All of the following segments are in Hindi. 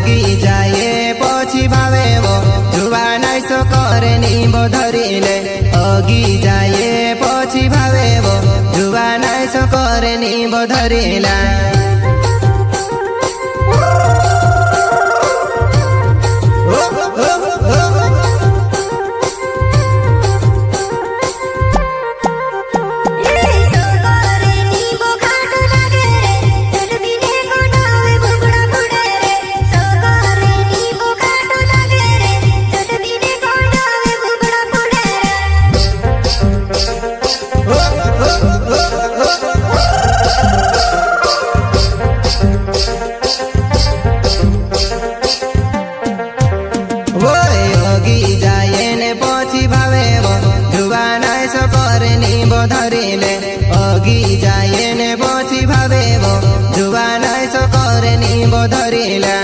अगी जाए पछि भावेबो जुवा नाइसो करे निबो धरिले अगी जाए पछि भावेबो जुवा नाइसो करे निबो धरिला धरिले अगी जाए ने पछि भावेबो जुवा नाइसो करे निबो धरिला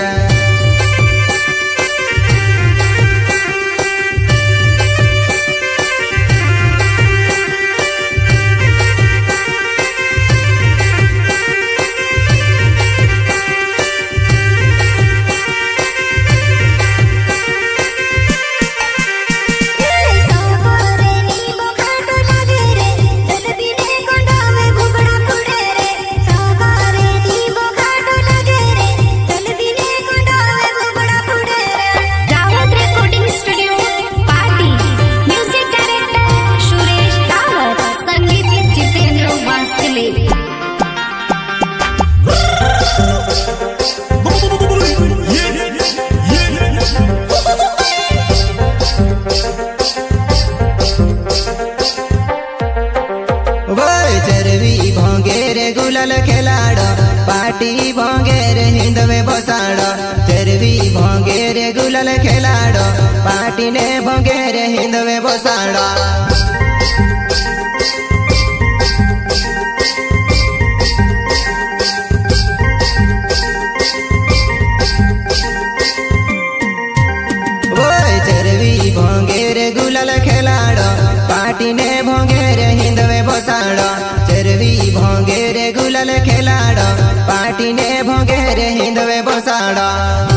चरवी भोंगेरे गुलाल खेलाड़ पार्टी भोंगेरे हिंदवे बसाड़ चरवी भोंगेरे गुलाल खेलाड़ पार्टी ने भोंगेरे हिंदवे बसाड़ चरवी भोंगेरे गुलाल खेलाड़ पार्टी ने भोंगेरे हिंदवे बसाड़ चरवी भोंगेरे गुलाल खेलाड़ पार्टी ने भोंगेरे हिंदवे बसाड़।